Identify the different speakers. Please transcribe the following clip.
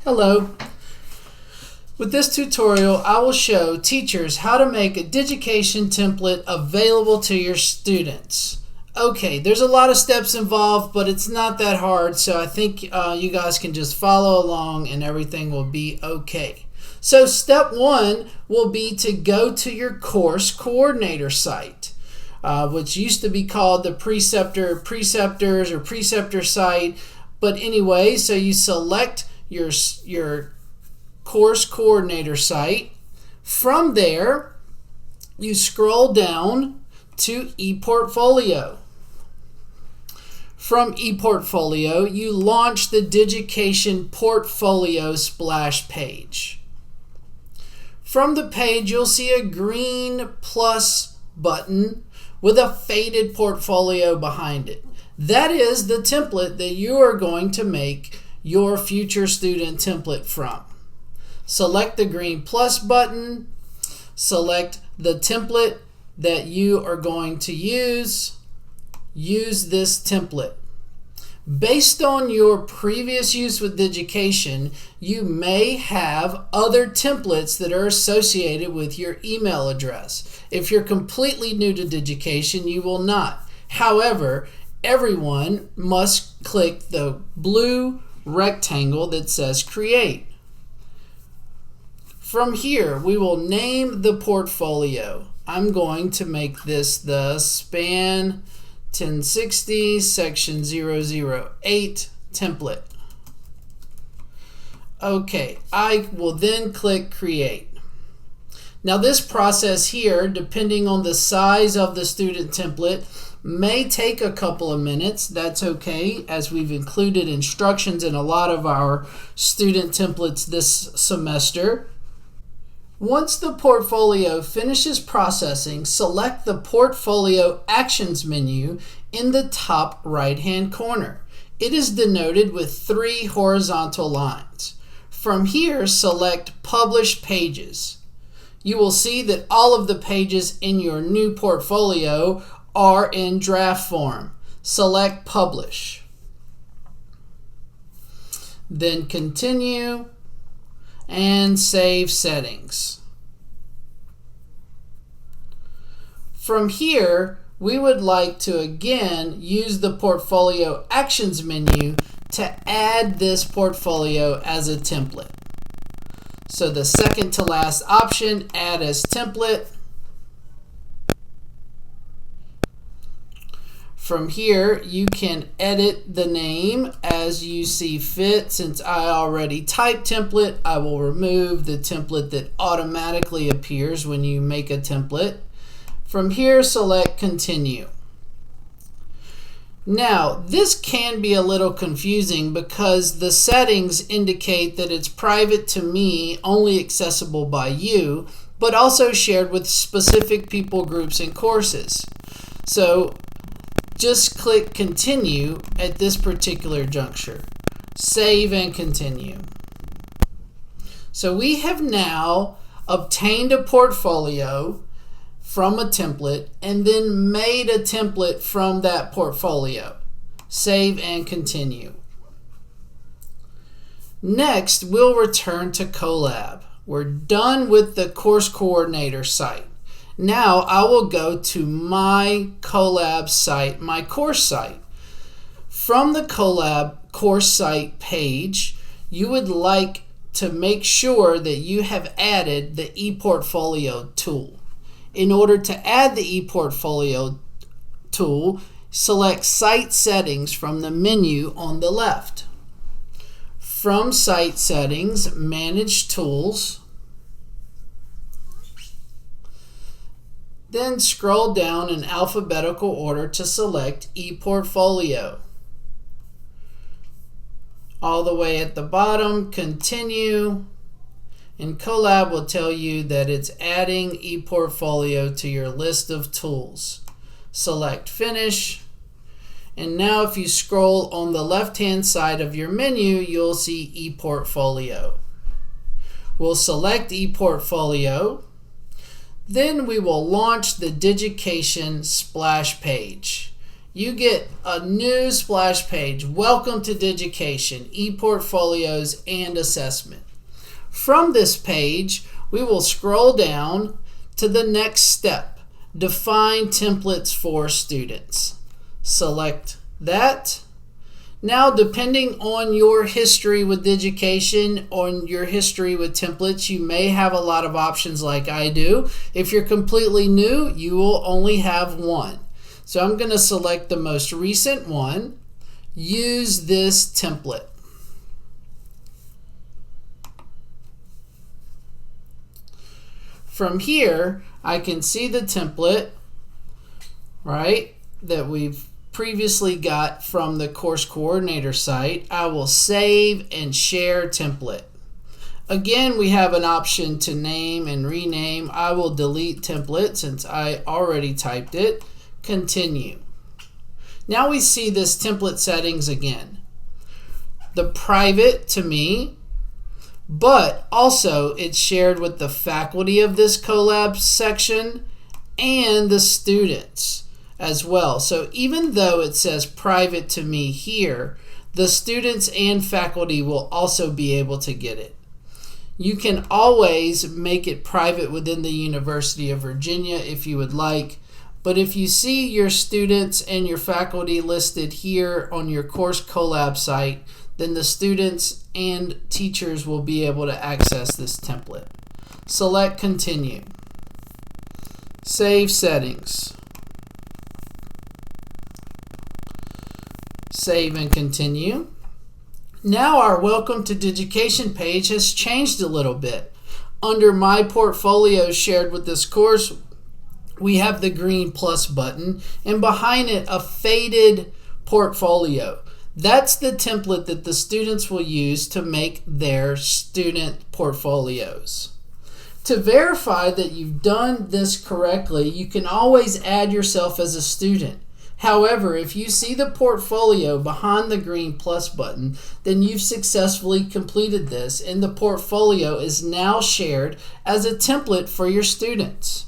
Speaker 1: Hello. With this tutorial, I will show teachers how to make a Digication template available to your students. Okay, there's a lot of steps involved, but it's not that hard, so I think you guys can just follow along and everything will be okay. So step one will be to go to your course coordinator site, which used to be called the preceptors or preceptor site. But anyway, so you select your course coordinator site. From there, you scroll down to ePortfolio. From ePortfolio, you launch the Digication portfolio splash page. From the page, you'll see a green plus button with a faded portfolio behind it. That is the template that you are going to make your future student template from. Select the green plus button, select the template that you are going to use this template. Based on your previous use with Digication, you may have other templates that are associated with your email address. If you're completely new to Digication, you will not. However, everyone must click the blue rectangle that says Create. From here, we will name the portfolio. I'm going to make this the Span 1060 section 008 template. Okay, I will then click Create. Now this process here, depending on the size of the student template, may take a couple of minutes. That's okay, as we've included instructions in a lot of our student templates this semester. Once the portfolio finishes processing, select the Portfolio Actions menu in the top right-hand corner. It is denoted with 3 horizontal lines. From here, select Publish Pages. You will see that all of the pages in your new portfolio are in draft form. Select Publish. Then Continue and Save Settings. From here, we would like to again use the Portfolio Actions menu to add this portfolio as a template. So the second to last option, Add as Template. From here, you can edit the name as you see fit. Since I already typed template, I will remove the template that automatically appears when you make a template. From here, select Continue. Now, this can be a little confusing because the settings indicate that it's private to me, only accessible by you, but also shared with specific people, groups, and courses. So just click Continue at this particular juncture. Save and continue. So we have now obtained a portfolio from a template and then made a template from that portfolio. Save and continue. Next, we'll return to Collab. We're done with the course coordinator site. Now I will go to my Collab site, my course site. From the Collab course site page, you would like to make sure that you have added the ePortfolio tool. In order to add the ePortfolio tool, select Site Settings from the menu on the left. From Site Settings, Manage Tools. Then scroll down in alphabetical order to select ePortfolio. All the way at the bottom, Continue. And Collab will tell you that it's adding ePortfolio to your list of tools. Select Finish. And now if you scroll on the left-hand side of your menu, you'll see ePortfolio. We'll select ePortfolio. Then we will launch the Digication splash page. you get a new splash page. Welcome to Digication, ePortfolios, and Assessment. From this page, we will scroll down to the next step, Define Templates for Students. Select that. Now, depending on your history with Digication, on your history with templates, you may have a lot of options like I do. If you're completely new, you will only have one. So I'm going to select the most recent one. Use this template. From here, I can see the template, right, that we've previously got from the course coordinator site. I will save and share template. Again, we have an option to name and rename. I will delete template since I already typed it. Continue. Now we see this template settings again. The private to me, but also it's shared with the faculty of this Collab section and the students as well. So even though it says private to me here, the students and faculty will also be able to get it. You can always make it private within the University of Virginia if you would like, but if you see your students and your faculty listed here on your course Collab site, then the students and teachers will be able to access this template. Select Continue. Save settings. Save and continue. Now our Welcome to Digication page has changed a little bit. Under My Portfolios shared with this course, we have the green plus button, and behind it a faded portfolio. That's the template that the students will use to make their student portfolios. To verify that you've done this correctly, you can always add yourself as a student. However, if you see the portfolio behind the green plus button, then you've successfully completed this, and the portfolio is now shared as a template for your students.